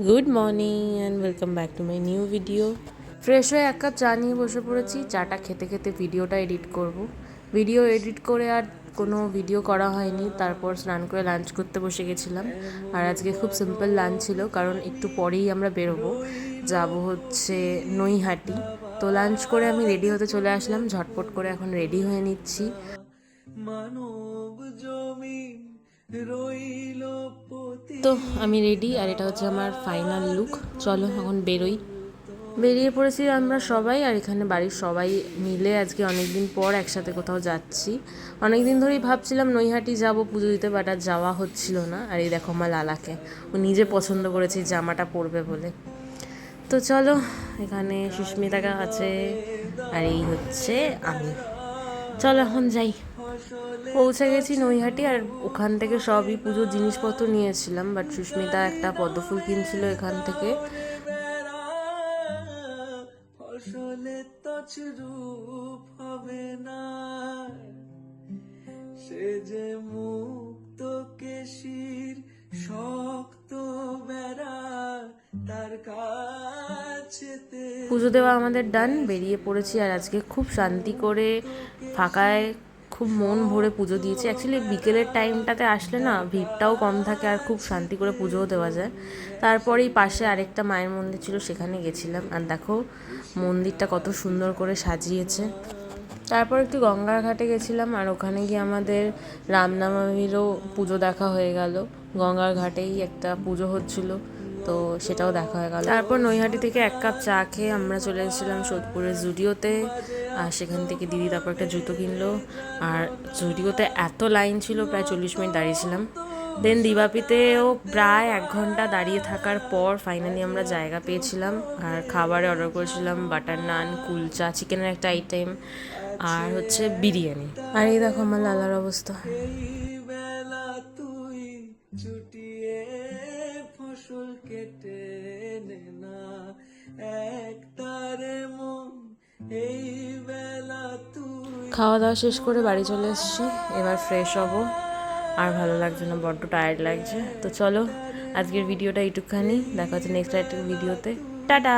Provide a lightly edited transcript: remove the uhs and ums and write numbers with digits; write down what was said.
Good morning and welcome back to my new video. Fresh হয়ে এক cup চা নিয়ে বসে পড়েছি। চাটা খেতে খেতে ভিডিওটা এডিট করব। ভিডিও এডিট করে আর কোনো ভিডিও করা হয়নি। তারপর স্নান করে লাঞ্চ করতে বসে গেছিলাম। আর আজকে খুব সিম্পল লাঞ্চ ছিল, কারণ একটু পরেই আমরা বেরোবো, যাব হচ্ছে নৈহাটি। তো লাঞ্চ করে আমি রেডি হতে চলে আসলাম। ঝটপট করে এখন রেডি হয়ে নিচ্ছি। তো আমি রেডি, আর এটা হচ্ছে আমার ফাইনাল লুক। চলো এখন বেরোই। বেরিয়ে পড়েছি আমরা সবাই, আর এখানে বাড়ির সবাই মিলে আজকে অনেকদিন পর একসাথে কোথাও যাচ্ছি। অনেকদিন ধরেই ভাবছিলাম নৈহাটি যাব পুজো দিতে, বাট আর যাওয়া হচ্ছিল না। আর এই দেখো আমার লালাকে, ও নিজে পছন্দ করেছে জামাটা পরবে বলে। তো চলো, এখানে সুস্মিতাকা আছে, আর এই হচ্ছে আমি। চলো এখন যাই। পৌঁছে গেছি নৈহাটি, আর ওখান থেকে সবই পুজোর জিনিসপত্র নিয়েছিলাম। বাট সুস্মিতা একটা পদ্মফুল কিনছিল এখান থেকে। ফসলে তছরূপ হবে না, সে যে মুক্ত কেশির শক্ত বেড়া তার কাছেতে। পুজো দেওয়া আমাদের ডান, বেরিয়ে পড়েছি। আর আজকে খুব শান্তি করে ফাঁকায় খুব মন ভরে পুজো দিয়েছি। অ্যাকচুয়ালি বিকেলের টাইমটাতে আসলে না ভিড়টাও কম থাকে, আর খুব শান্তি করে পুজোও দেওয়া যায়। তারপরেই পাশে আরেকটা মায়ের মন্দির ছিল, সেখানে গেছিলাম। আর দেখো মন্দিরটা কত সুন্দর করে সাজিয়েছে। তারপর একটু গঙ্গার ঘাটে গেছিলাম, আর ওখানে গিয়ে আমাদের রামনবমীরও পুজো দেখা হয়ে গেল। গঙ্গার ঘাটেই একটা পুজো হচ্ছিল, তো সেটাও দেখা হয়ে গেল। তারপর নৈহাটি থেকে এক কাপ চা খেয়ে আমরা চলে এসেছিলাম সোদপুরের জুডিওতে। আর সেখান থেকে দিদি তারপর একটা জুতো কিনলো। আর জুডিওতে এত লাইন ছিল, প্রায় 40 মিনিট দাঁড়িয়েছিলাম। দেন দিবাপিতেও প্রায় 1 ঘন্টা দাঁড়িয়ে থাকার পর ফাইনালি আমরা জায়গা পেয়েছিলাম। আর খাবারে অর্ডার করেছিলাম বাটার নান, কুলচা, চিকেনের একটা আইটেম, আর হচ্ছে বিরিয়ানি। আর এই দেখো আমার লালার অবস্থা। চুটিয়ে ফসল কেটে না একটারে মন এই বেলা তুই। খাওয়া দাওয়া শেষ করে বাড়ি চলে এসেছি। এবার ফ্রেশ হব। আর ভালো লাগছে না, বড্ড টায়ার্ড লাগছে। তো চলো আজকের ভিডিওটা এইটুকখানি। দেখা হচ্ছে নেক্সট একটা ভিডিওতে। টাটা।